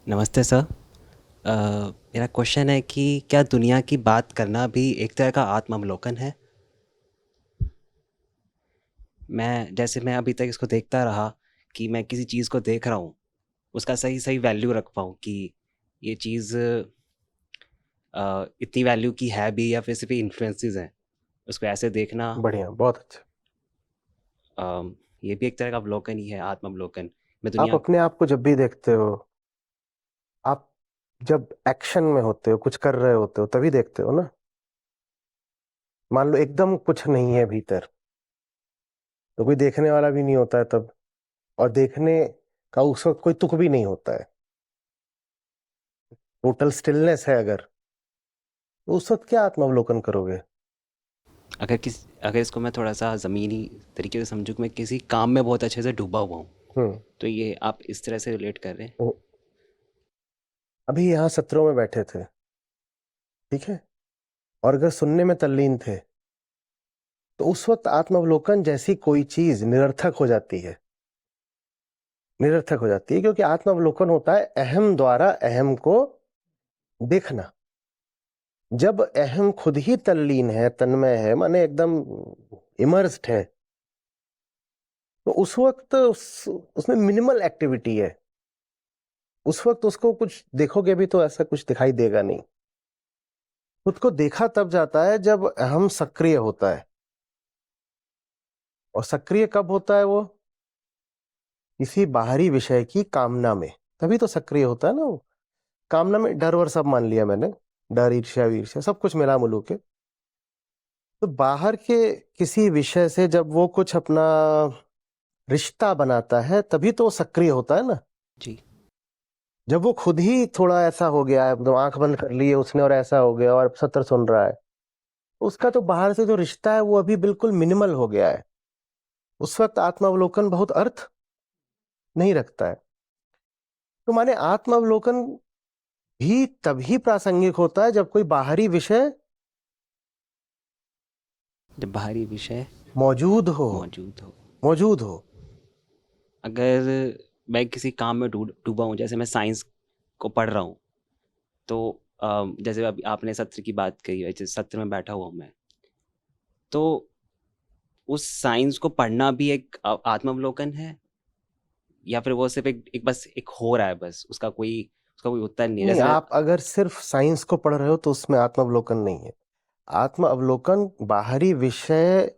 नमस्ते सर। मेरा क्वेश्चन है कि क्या दुनिया की बात करना भी एक तरह का आत्मावलोकन है? मैं अभी तक इसको देखता रहा कि मैं किसी चीज़ को देख रहा हूँ, उसका सही सही वैल्यू रख पाऊँ कि ये चीज़ इतनी वैल्यू की है भी या फिर सिर्फ इन्फ्लुएंसेस हैं। उसको ऐसे देखना, बढ़िया, बहुत अच्छा। ये भी एक तरह का अवलोकन ही है, आत्मावलोकन। मैं आप दुनिया अपने आप को जब भी देखते हो, आप जब एक्शन में होते हो, कुछ कर रहे होते हो, तभी देखते हो ना। मान लो एकदम कुछ नहीं है भीतर, तो कोई देखने वाला भी नहीं होता है तब। और देखने का उस वक्त कोई तुक भी नहीं होता है। टोटल स्टिलनेस है अगर, तो उस वक्त क्या आत्मावलोकन करोगे? अगर इसको मैं थोड़ा सा ज़मीनी तरीके से समझूँ कि मैं किसी काम में बहुत अच्छे से डूबा हुआ हूँ, हम्म। तो ये आप इस तरह से रिलेट कर रहे हैं? तो अभी यहाँ सत्रों में बैठे थे, ठीक है, और अगर सुनने में तल्लीन थे, तो उस वक्त आत्मावलोकन जैसी कोई चीज निरर्थक हो जाती है। निरर्थक हो जाती है क्योंकि आत्मावलोकन होता है अहम द्वारा अहम को देखना। जब अहम खुद ही तल्लीन है, तन्मय है, माने एकदम इमर्स्ड है, तो उस वक्त उसमें मिनिमल एक्टिविटी है। उस वक्त उसको कुछ देखोगे भी तो ऐसा कुछ दिखाई देगा नहीं। खुद को देखा तब जाता है जब अहम सक्रिय होता है। और सक्रिय कब होता है वो? किसी बाहरी विषय की कामना में, तभी तो सक्रिय होता है ना वो। कामना में डर वर सब मान लिया मैंने, डर ईर्ष्या वीर्ष्या सब कुछ मिला मुलू के। तो बाहर के किसी विषय से जब वो कुछ अपना रिश्ता बनाता है, तभी तो वो सक्रिय होता है ना। जी। जब वो खुद ही थोड़ा ऐसा हो गया है, एकदम आंख बंद कर ली है उसने और ऐसा हो गया और सत्र सुन रहा है, उसका तो बाहर से जो रिश्ता है वो अभी बिल्कुल मिनिमल हो गया है। उस वक्त आत्मावलोकन बहुत अर्थ नहीं रखता है। तो माने आत्मावलोकन भी तभी प्रासंगिक होता है जब कोई बाहरी विषय जब बाहरी विषय मौजूद हो। मौजूद हो। मौजूद हो। अगर मैं किसी काम में डूबा हूँ, जैसे मैं साइंस को पढ़ रहा हूँ, तो जैसे अभी आपने सत्र की बात कही है, जैसे सत्र में बैठा हुआ हूँ मैं, तो उस साइंस को पढ़ना भी एक आत्मावलोकन है, या फिर वो सिर्फ एक बस एक हो रहा है, बस उसका कोई उत्तर नहीं है, नहीं, जैसे मैं। आप अगर सिर्फ साइंस को पढ़ रहे हो तो उसमें आत्मावलोकन नहीं है। आत्म अवलोकन बाहरी विषय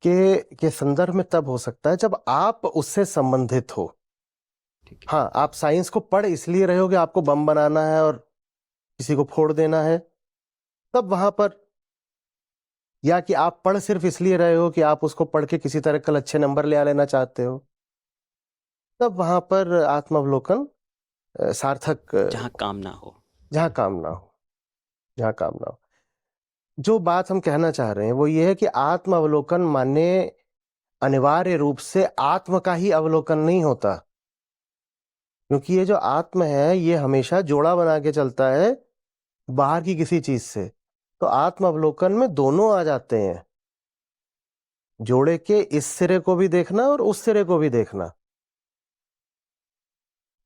के संदर्भ में तब हो सकता है जब आप उससे संबंधित हो। ठीक है। हाँ, आप साइंस को पढ़ इसलिए रहे हो कि आपको बम बनाना है और किसी को फोड़ देना है, तब वहां पर। या कि आप पढ़ सिर्फ इसलिए रहे हो कि आप उसको पढ़ के किसी तरह कल अच्छे नंबर ले आ लेना चाहते हो, तब वहां पर आत्मावलोकन सार्थक, जहाँ काम ना हो। जहाँ काम ना हो। जहाँ काम ना हो। जो बात हम कहना चाह रहे हैं वो ये है कि आत्म अवलोकन माने अनिवार्य रूप से आत्म का ही अवलोकन नहीं होता। क्योंकि ये जो आत्म है ये हमेशा जोड़ा बना के चलता है बाहर की किसी चीज से। तो आत्म अवलोकन में दोनों आ जाते हैं। जोड़े के इस सिरे को भी देखना और उस सिरे को भी देखना।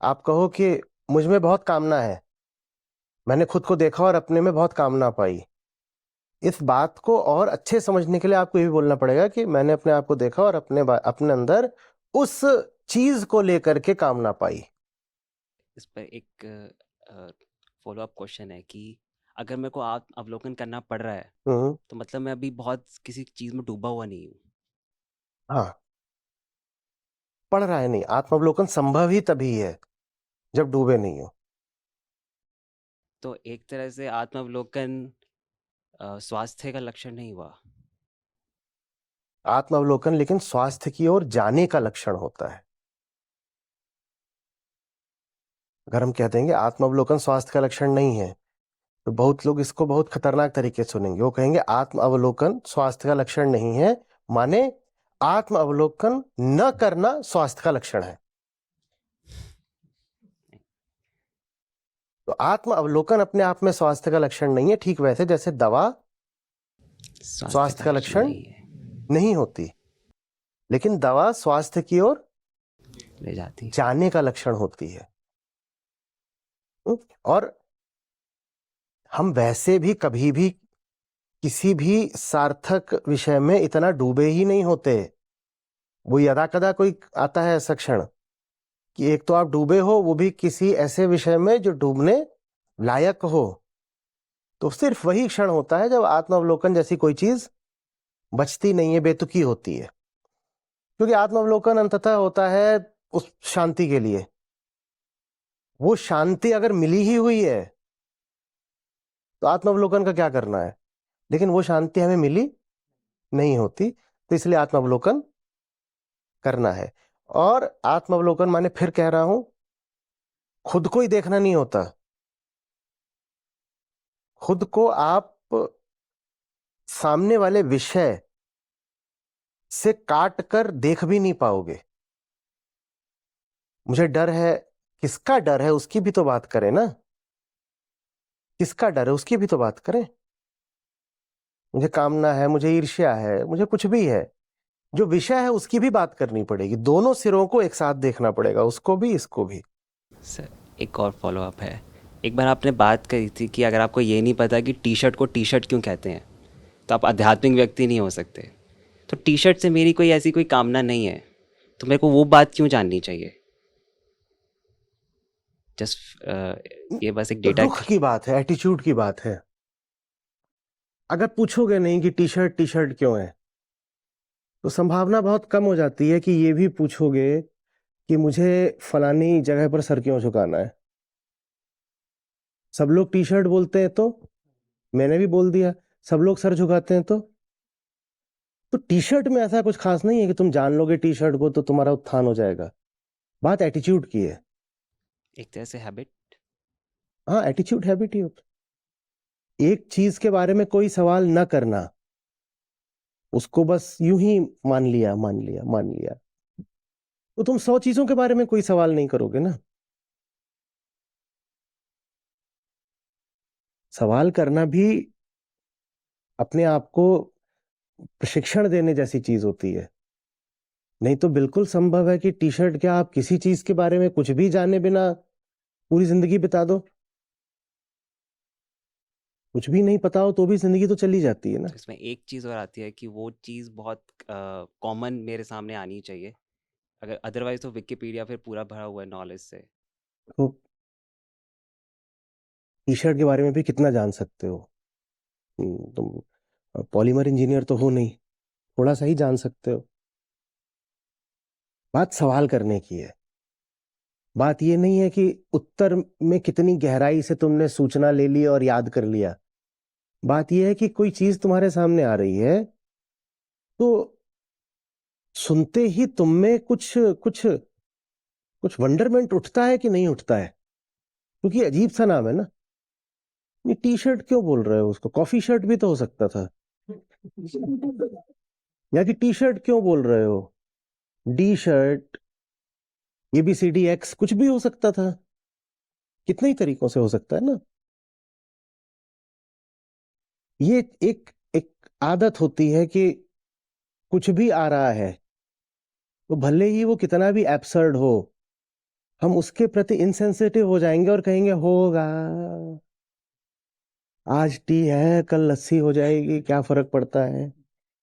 आप कहो कि मुझ में बहुत कामना है, मैंने खुद को देखा और अपने में बहुत कामना पाई। इस बात को और अच्छे समझने के लिए आपको ये भी बोलना पड़ेगा कि मैंने अपने आप को देखा और अपने अंदर उस चीज को लेकर के कामना पाई। इस पर एक फॉलो अप क्वेश्चन है कि अगर मेरे को आत्म अवलोकन करना पड़ रहा है, हम्म। तो मतलब मैं अभी बहुत किसी चीज़ में डूबा हुआ नहीं हूँ। हाँ, पढ़ रहा है नहीं, आत्मावलोकन संभव ही तभी है जब डूबे नहीं हो। तो एक तरह से आत्म अवलोकन स्वास्थ्य का लक्षण नहीं हुआ। आत्मावलोकन लेकिन स्वास्थ्य की ओर जाने का लक्षण होता है। अगर हम कहते हैं कि आत्मावलोकन स्वास्थ्य का लक्षण नहीं है, तो बहुत लोग इसको बहुत खतरनाक तरीके से सुनेंगे। वो कहेंगे आत्म अवलोकन स्वास्थ्य का लक्षण नहीं है, माने आत्म अवलोकन न करना स्वास्थ्य का लक्षण है। तो आत्म अवलोकन अपने आप में स्वास्थ्य का लक्षण नहीं है, ठीक वैसे जैसे दवा स्वास्थ्य स्वास्थ्य का का लक्षण लक्षण नहीं है। नहीं होती। लेकिन दवा स्वास्थ्य की ओर ले जाती है। जाने का लक्षण होती है। और हम वैसे भी कभी भी किसी भी सार्थक विषय में इतना डूबे ही नहीं होते। वो यदा कदा कोई आता है ऐसा क्षण कि एक तो आप डूबे हो, वो भी किसी ऐसे विषय में जो डूबने लायक हो, तो सिर्फ वही क्षण होता है जब आत्मावलोकन जैसी कोई चीज बचती नहीं है, बेतुकी होती है। क्योंकि आत्मावलोकन अंततः होता है उस शांति के लिए। वो शांति अगर मिली ही हुई है तो आत्मावलोकन का क्या करना है? लेकिन वो शांति हमें मिली नहीं होती, तो इसलिए आत्मावलोकन करना है। और आत्मावलोकन माने, फिर कह रहा हूं, खुद को ही देखना नहीं होता। खुद को आप सामने वाले विषय से काट कर देख भी नहीं पाओगे। मुझे डर है, किसका डर है उसकी भी तो बात करें ना। किसका डर है उसकी भी तो बात करें। मुझे कामना है, मुझे ईर्ष्या है, मुझे कुछ भी है, जो विषय है उसकी भी बात करनी पड़ेगी। दोनों सिरों को एक साथ देखना पड़ेगा, उसको भी इसको भी। सर एक और फॉलो अप है। एक बार आपने बात कही थी कि अगर आपको ये नहीं पता कि टी शर्ट को टी शर्ट क्यों कहते हैं तो आप आध्यात्मिक व्यक्ति नहीं हो सकते। तो टी शर्ट से मेरी कोई ऐसी कोई कामना नहीं है, तो मेरे को वो बात क्यों जाननी चाहिए? जस्ट ये बस एक डेटा। रुख की बात है, एटीट्यूड की बात है। अगर पूछोगे नहीं कि टी शर्ट क्यों है, तो संभावना बहुत कम हो जाती है कि ये भी पूछोगे कि मुझे फलानी जगह पर सर क्यों झुकाना है। सब लोग टी शर्ट बोलते हैं तो मैंने भी बोल दिया, सब लोग सर झुकाते हैं तो टी शर्ट में ऐसा कुछ खास नहीं है कि तुम जान लोगे टी शर्ट को तो तुम्हारा उत्थान हो जाएगा। बात एटीट्यूड की है। एक तरह से हैबिट। हाँ, एटीट्यूड हैबिट ही होता है। एक चीज के बारे में कोई सवाल न करना, उसको बस यूं ही मान लिया मान लिया मान लिया, तो तुम 100 चीजों के बारे में कोई सवाल नहीं करोगे ना। सवाल करना भी अपने आप को प्रशिक्षण देने जैसी चीज होती है। नहीं तो बिल्कुल संभव है कि टी शर्ट क्या, आप किसी चीज के बारे में कुछ भी जाने बिना पूरी जिंदगी बिता दो। कुछ भी नहीं पता हो तो भी जिंदगी तो चली जाती है ना। तो इसमें एक चीज़ और आती है कि वो चीज़ बहुत कॉमन मेरे सामने आनी चाहिए, अगर अदरवाइज तो विकिपीडिया फिर पूरा भरा हुआ है नॉलेज से। तो टी शर्ट के बारे में भी कितना जान सकते हो? तुम पॉलीमर इंजीनियर तो हो नहीं, थोड़ा सा ही जान सकते हो। बात सवाल करने की है। बात ये नहीं है कि उत्तर में कितनी गहराई से तुमने सूचना ले ली और याद कर लिया। बात यह है कि कोई चीज तुम्हारे सामने आ रही है तो सुनते ही तुम में कुछ कुछ कुछ वंडरमेंट उठता है कि नहीं उठता है? क्योंकि अजीब सा नाम है ना। ये टी शर्ट क्यों बोल रहे हो? उसको कॉफी शर्ट भी तो हो सकता था। या कि टी शर्ट क्यों बोल रहे हो? डी शर्ट, ABCDX कुछ भी हो सकता था। कितने ही तरीकों से हो सकता है ना। ये एक एक आदत होती है कि कुछ भी आ रहा है तो भले ही वो कितना भी एब्सर्ड हो, हम उसके प्रति इनसेंसिटिव हो जाएंगे और कहेंगे होगा, आज टी है कल लस्सी हो जाएगी, क्या फर्क पड़ता है।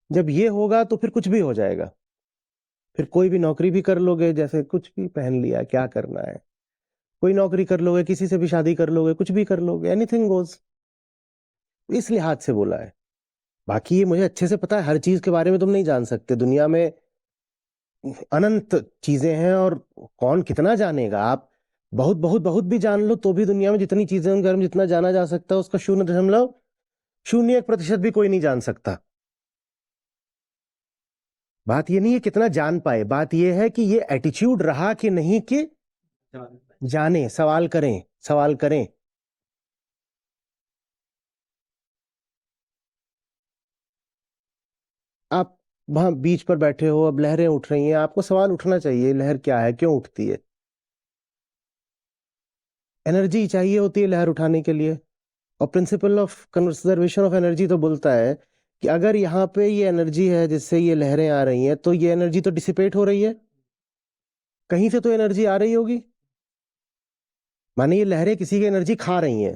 जब ये होगा तो फिर कुछ भी हो जाएगा। फिर कोई भी नौकरी भी कर लोगे, जैसे कुछ भी पहन लिया, क्या करना है। कोई नौकरी कर लोगे, किसी से भी शादी कर लोगे, कुछ भी कर लोगे, एनीथिंग गोज। इस लिहाज से बोला है। बाकी ये मुझे अच्छे से पता है, हर चीज के बारे में तुम नहीं जान सकते। दुनिया में अनंत चीजें हैं और कौन कितना जानेगा। आप बहुत बहुत बहुत भी जान लो तो भी दुनिया में जितनी चीजें उनके बारे में जितना जाना जा सकता है उसका 0.01% भी कोई नहीं जान सकता। बात ये नहीं है कितना जान पाए, बात ये है कि ये एटीट्यूड रहा कि नहीं कि जाने, सवाल करें, सवाल करें। आप वहां बीच पर बैठे हो, अब लहरें उठ रही हैं, आपको सवाल उठना चाहिए, लहर क्या है, क्यों उठती है। एनर्जी चाहिए होती है लहर उठाने के लिए। और principle of conservation of energy तो बोलता है कि अगर यहाँ पे ये एनर्जी है जिससे ये लहरें आ रही हैं, तो ये एनर्जी तो डिसिपेट हो रही है, कहीं से तो एनर्जी आ रही होगी। माने ये लहरें किसी की एनर्जी खा रही हैं,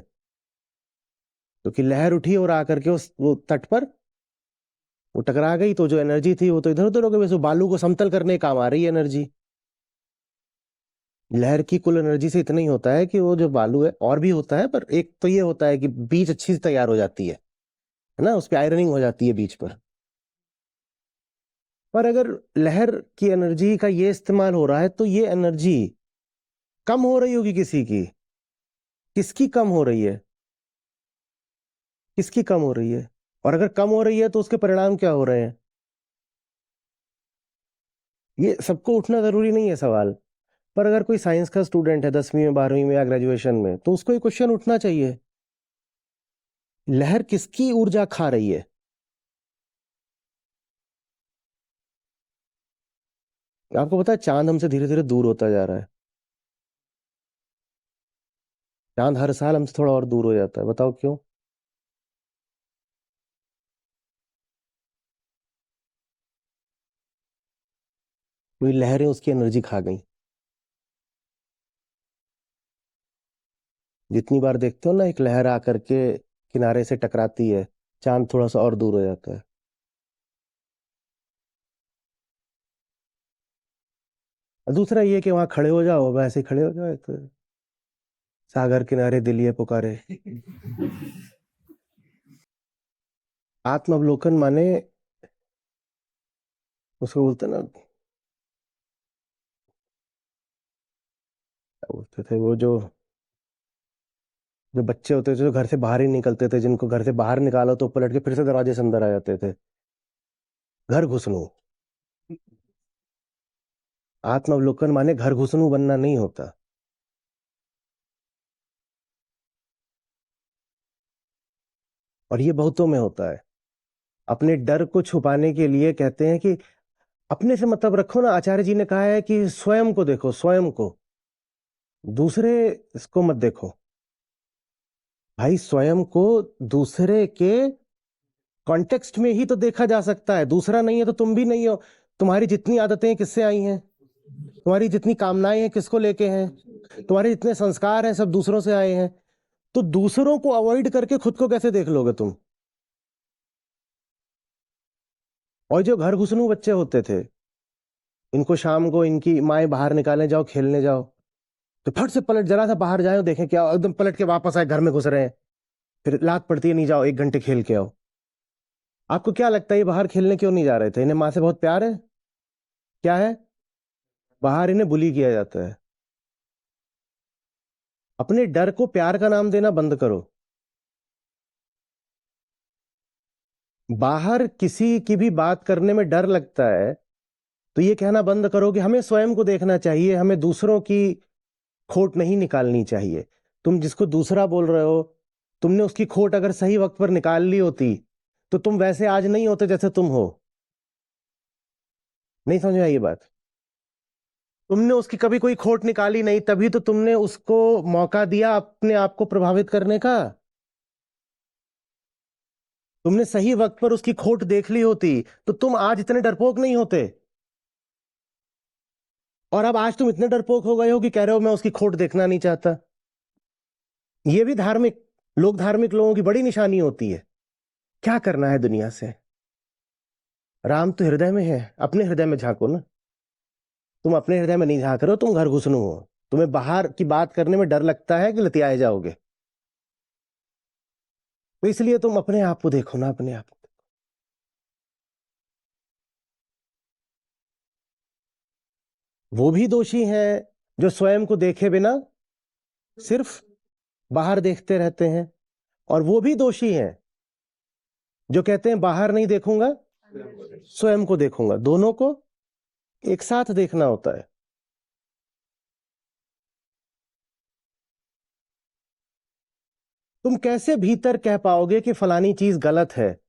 क्योंकि लहर उठी और आकर के उस वो तट पर वो टकरा गई, तो जो एनर्जी थी वो तो इधर उधर हो गई, बस वो बालू को समतल करने काम आ रही है एनर्जी। लहर की कुल एनर्जी से इतना ही होता है कि वो जो बालू है, और भी होता है, पर एक तो ये होता है कि बीच अच्छी से तैयार हो जाती है ना, उस पर आयरनिंग हो जाती है बीच पर अगर लहर की एनर्जी का ये इस्तेमाल हो रहा है, तो ये एनर्जी कम हो रही होगी किसी की। किसकी कम हो रही है? किसकी कम हो रही है? और अगर कम हो रही है तो उसके परिणाम क्या हो रहे हैं? ये सबको उठना जरूरी नहीं है सवाल, पर अगर कोई साइंस का स्टूडेंट है 10वीं में, 12वीं में या ग्रेजुएशन में, तो उसको ये क्वेश्चन उठना चाहिए, लहर किसकी ऊर्जा खा रही है? आपको पता है चांद हमसे धीरे धीरे दूर होता जा रहा है। चांद हर साल हमसे थोड़ा और दूर हो जाता है, बताओ क्यों? क्योंकि लहरें उसकी एनर्जी खा गई। जितनी बार देखते हो ना एक लहर आकर के किनारे से टकराती है, चांद थोड़ा सा और दूर हो जाता है। और दूसरा ये कि वहां खड़े हो जाओ, वैसे ही खड़े हो जाओ, तो सागर किनारे दिल ये पुकारे। आत्मावलोकन माने, उसको बोलते ना, क्या बोलते थे वो, जो जो बच्चे होते थे जो घर से बाहर ही निकलते थे, जिनको घर से बाहर निकालो तो पलट के फिर से दरवाजे से अंदर आ जाते थे, घर घुसनू। आत्मावलोकन माने घर घुसनू बनना नहीं होता। और ये बहुतों में होता है। अपने डर को छुपाने के लिए कहते हैं कि अपने से मतलब रखो ना। आचार्य जी ने कहा है कि स्वयं को देखो, स्वयं को, दूसरे इसको मत देखो। भाई स्वयं को दूसरे के कॉन्टेक्स्ट में ही तो देखा जा सकता है। दूसरा नहीं है तो तुम भी नहीं हो। तुम्हारी जितनी आदतें किससे आई हैं? तुम्हारी जितनी कामनाएं हैं किसको लेके हैं? तुम्हारे जितने संस्कार हैं सब दूसरों से आए हैं। तो दूसरों को अवॉइड करके खुद को कैसे देख लोगे तुम? और जो घर घुसनू बच्चे होते थे, इनको शाम को इनकी माएं बाहर निकालने जाओ, खेलने जाओ, तो फट से पलट, जरा सा बाहर जाए देखें क्या, एकदम पलट के वापस आए, घर में घुस रहे हैं। फिर लात पड़ती है, नहीं जाओ 1 घंटे खेल के आओ। आपको क्या लगता है ये बाहर खेलने क्यों नहीं जा रहे थे? इन्हें माँ से बहुत प्यार है? क्या है? बाहर इन्हें बुली किया जाता है। अपने डर को प्यार का नाम देना बंद करो। बाहर किसी की भी बात करने में डर लगता है तो ये कहना बंद करो कि हमें स्वयं को देखना चाहिए, हमें दूसरों की खोट नहीं निकालनी चाहिए। तुम जिसको दूसरा बोल रहे हो, तुमने उसकी खोट अगर सही वक्त पर निकाल ली होती तो तुम वैसे आज नहीं होते जैसे तुम हो। नहीं समझ में आई ये बात? तुमने उसकी कभी कोई खोट निकाली नहीं, तभी तो तुमने उसको मौका दिया अपने आप को प्रभावित करने का। तुमने सही वक्त पर उसकी खोट देख ली होती तो तुम आज इतने डरपोक नहीं होते। और अब आज तुम इतने डरपोक हो गए हो कि कह रहे हो मैं उसकी खोट देखना नहीं चाहता। ये भी धार्मिक लोगों की बड़ी निशानी होती है। क्या करना है दुनिया से? राम तो हृदय में है, अपने हृदय में झांको ना। तुम अपने हृदय में नहीं झांक रहे हो, तुम घर घुसनू हो। तुम्हें बाहर की बात करने में डर लगता है कि लतियाए जाओगे, तो इसलिए तुम अपने आप को देखो ना, अपने आप को। वो भी दोषी हैं जो स्वयं को देखे बिना सिर्फ बाहर देखते रहते हैं, और वो भी दोषी हैं जो कहते हैं बाहर नहीं देखूंगा, स्वयं को देखूंगा। दोनों को एक साथ देखना होता है। तुम कैसे भीतर कह पाओगे कि फलानी चीज गलत है,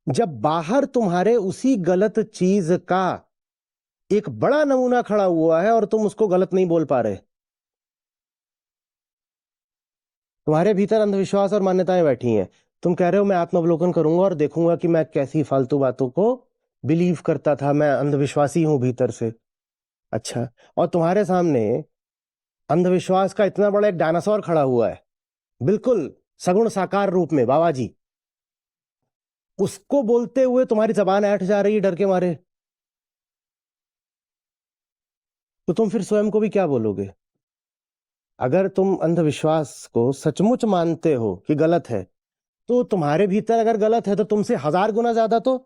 जब बाहर तुम्हारे उसी गलत चीज का एक बड़ा नमूना खड़ा हुआ है और तुम उसको गलत नहीं बोल पा रहे? तुम्हारे भीतर अंधविश्वास और मान्यताएं बैठी हैं। तुम कह रहे हो मैं आत्मावलोकन करूंगा और देखूंगा कि मैं कैसी फालतू बातों को बिलीव करता था, मैं अंधविश्वासी हूं भीतर से। अच्छा, और तुम्हारे सामने अंधविश्वास का इतना बड़ा एक डायनासोर खड़ा हुआ है, बिल्कुल सगुण साकार रूप में, बाबा जी। उसको बोलते हुए तुम्हारी जबान ऐंठ जा रही है डर के मारे, तो तुम फिर स्वयं को भी क्या बोलोगे? अगर तुम अंधविश्वास को सचमुच मानते हो कि गलत है, तो तुम्हारे भीतर अगर गलत है तो तुमसे 1000 गुना ज्यादा तो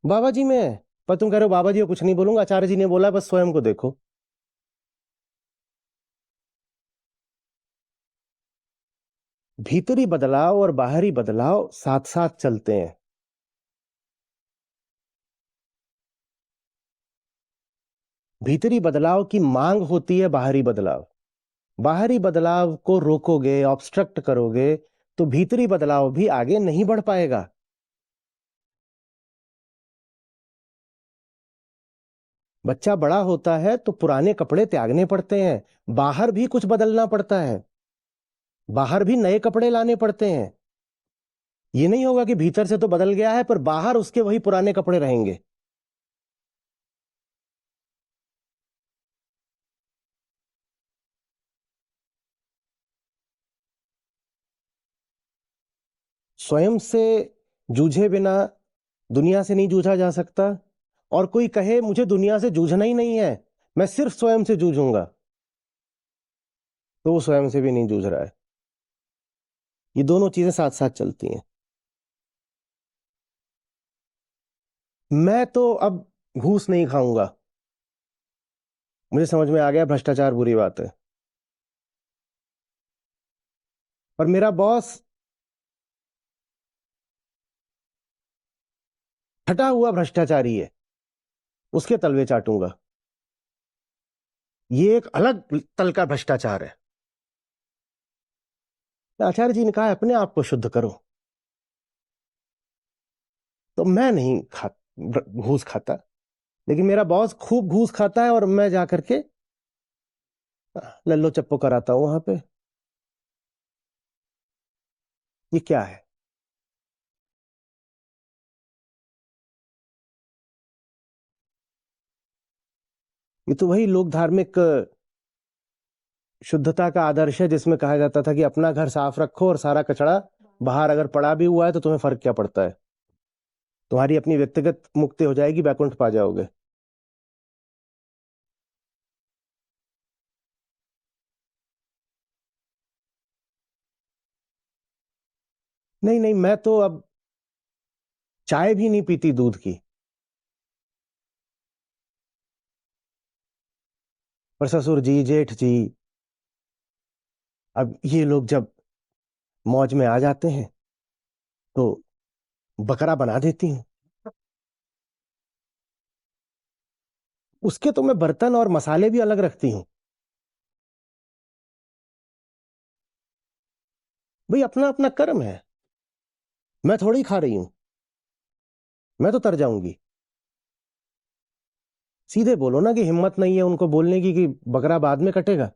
बाबा जी में है। पर तुम कह रहे हो बाबा जी को कुछ नहीं बोलूंगा, आचार्य जी ने बोला, बस स्वयं को देखो। भीतरी बदलाव और बाहरी बदलाव साथ साथ चलते हैं। भीतरी बदलाव की मांग होती है बाहरी बदलाव। बाहरी बदलाव को रोकोगे, ऑब्स्ट्रक्ट करोगे, तो भीतरी बदलाव भी आगे नहीं बढ़ पाएगा। बच्चा बड़ा होता है तो पुराने कपड़े त्यागने पड़ते हैं, बाहर भी कुछ बदलना पड़ता है, बाहर भी नए कपड़े लाने पड़ते हैं। ये नहीं होगा कि भीतर से तो बदल गया है पर बाहर उसके वही पुराने कपड़े रहेंगे। स्वयं से जूझे बिना दुनिया से नहीं जूझा जा सकता। और कोई कहे मुझे दुनिया से जूझना ही नहीं है, मैं सिर्फ स्वयं से जूझूंगा, तो वो स्वयं से भी नहीं जूझ रहा है। ये दोनों चीजें साथ साथ चलती हैं। मैं तो अब घूस नहीं खाऊंगा। मुझे समझ में आ गया भ्रष्टाचार बुरी बात है, पर मेरा बॉस हटा हुआ भ्रष्टाचारी है, उसके तलवे चाटूंगा। ये एक अलग तल का भ्रष्टाचार है। आचार्य जी ने कहा अपने आप को शुद्ध करो, तो मैं नहीं घूस खाता, लेकिन मेरा बॉस खूब घूस खाता है और मैं जाकर के लल्लो चप्पो कराता हूं वहां पे। ये क्या है? ये तो वही लोक धार्मिक शुद्धता का आदर्श है, जिसमें कहा जाता था कि अपना घर साफ रखो और सारा कचरा बाहर अगर पड़ा भी हुआ है तो तुम्हें फर्क क्या पड़ता है, तुम्हारी अपनी व्यक्तिगत मुक्ति हो जाएगी, बैकुंठ पा जाओगे। नहीं नहीं, मैं तो अब चाय भी नहीं पीती दूध की। पर ससुर जी, जेठ जी, अब ये लोग जब मौज में आ जाते हैं तो बकरा बना देती हूँ। उसके तो मैं बर्तन और मसाले भी अलग रखती हूँ। भाई अपना अपना कर्म है, मैं थोड़ी खा रही हूं, मैं तो तर जाऊंगी। सीधे बोलो ना कि हिम्मत नहीं है उनको बोलने की कि बकरा बाद में कटेगा।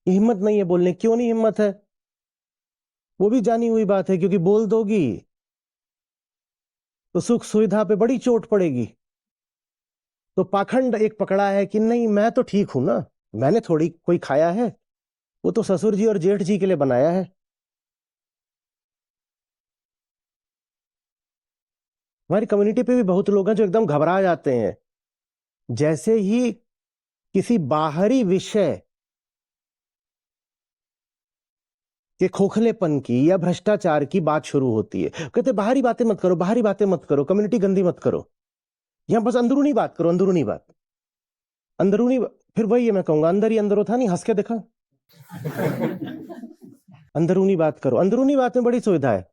ये हिम्मत नहीं है बोलने, क्यों नहीं हिम्मत है? वो भी जानी हुई बात है, क्योंकि बोल दोगी तो सुख सुविधा पे बड़ी चोट पड़ेगी। तो पाखंड एक पकड़ा है कि नहीं मैं तो ठीक हूं ना, मैंने थोड़ी कोई खाया है, वो तो ससुर जी और जेठ जी के लिए बनाया है। हमारी कम्युनिटी पे भी बहुत लोग हैं जो एकदम घबरा जाते हैं जैसे ही किसी बाहरी विषय के खोखलेपन की या भ्रष्टाचार की बात शुरू होती है। कहते बाहरी बातें मत करो, बाहरी बातें मत करो, कम्युनिटी गंदी मत करो, यहां बस अंदरूनी बात करो, अंदरूनी बात, अंदरूनी। फिर वही है, मैं कहूंगा अंदर ही अंदर था नहीं, हंस के देखा। अंदरूनी बात करो, अंदरूनी बात में बड़ी सुविधा है,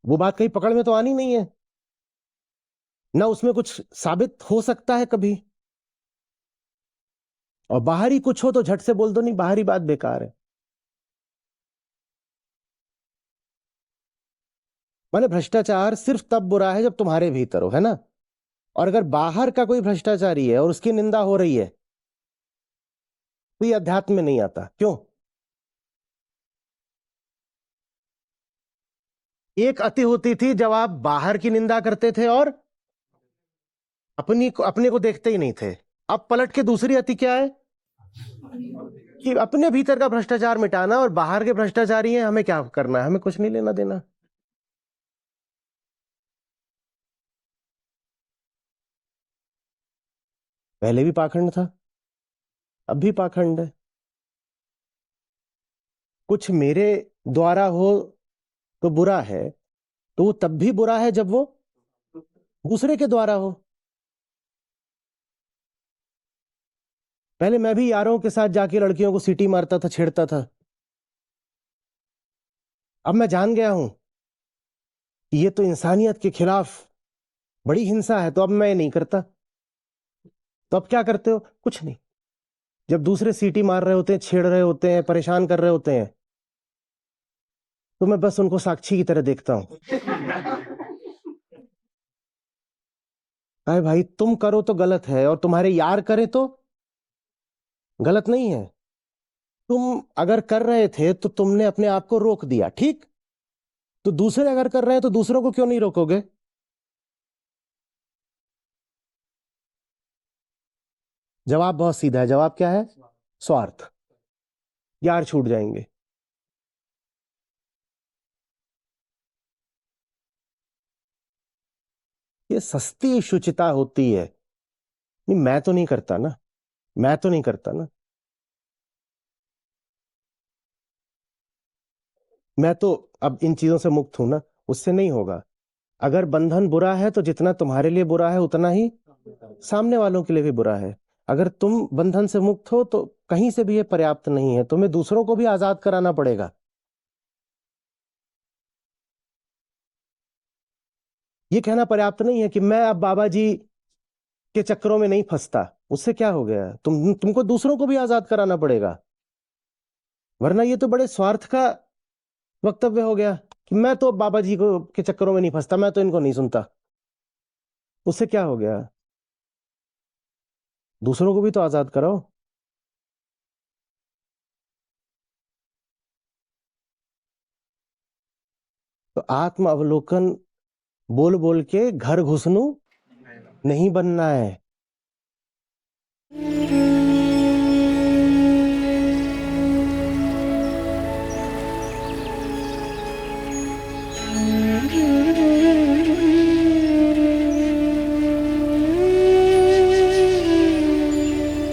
वो बात कहीं पकड़ में तो आनी नहीं है ना, उसमें कुछ साबित हो सकता है कभी। और बाहरी कुछ हो तो झट से बोल दो नहीं बाहरी बात बेकार है। माने भ्रष्टाचार सिर्फ तब बुरा है जब तुम्हारे भीतर हो, है ना? और अगर बाहर का कोई भ्रष्टाचारी है और उसकी निंदा हो रही है तो ये अध्यात्म में नहीं आता। क्यों? एक अति होती थी जब आप बाहर की निंदा करते थे और अपने को देखते ही नहीं थे। अब पलट के दूसरी अति क्या है कि अपने भीतर का भ्रष्टाचार मिटाना, और बाहर के भ्रष्टाचारी हैं, हमें क्या करना है, हमें कुछ नहीं लेना देना। पहले भी पाखंड था, अब भी पाखंड है। कुछ मेरे द्वारा हो तो बुरा है, तो वो तब भी बुरा है जब वो दूसरे के द्वारा हो। पहले मैं भी यारों के साथ जाके लड़कियों को सीटी मारता था, छेड़ता था। अब मैं जान गया हूं कि ये तो इंसानियत के खिलाफ बड़ी हिंसा है, तो अब मैं नहीं करता। तो अब क्या करते हो? कुछ नहीं। जब दूसरे सीटी मार रहे होते हैं, छेड़ रहे होते हैं, परेशान कर रहे होते हैं, तो मैं बस उनको साक्षी की तरह देखता हूं। अरे भाई, तुम करो तो गलत है, और तुम्हारे यार करें तो गलत नहीं है। तुम अगर कर रहे थे तो तुमने अपने आप को रोक दिया, ठीक। तो दूसरे अगर कर रहे हैं तो दूसरों को क्यों नहीं रोकोगे? जवाब बहुत सीधा है। जवाब क्या है? स्वार्थ। यार छूट जाएंगे। ये सस्ती शुचिता होती है। नहीं, मैं तो नहीं करता ना, मैं तो नहीं करता ना। मैं तो अब इन चीजों से मुक्त हूं ना, उससे नहीं होगा। अगर बंधन बुरा है तो जितना तुम्हारे लिए बुरा है उतना ही सामने वालों के लिए भी बुरा है। अगर तुम बंधन से मुक्त हो तो कहीं से भी ये पर्याप्त नहीं है, तुम्हें दूसरों को भी आजाद कराना पड़ेगा। ये कहना पर्याप्त नहीं है कि मैं अब बाबा जी के चक्करों में नहीं फंसता। उससे क्या हो गया? तुमको दूसरों को भी आजाद कराना पड़ेगा, वरना ये तो बड़े स्वार्थ का वक्तव्य हो गया कि मैं तो बाबा जी को के चक्करों में नहीं फंसता, मैं तो इनको नहीं सुनता। उससे क्या हो गया? दूसरों को भी तो आजाद कराओ। तो आत्म अवलोकन बोल बोल के घर घुसनू नहीं बनना है।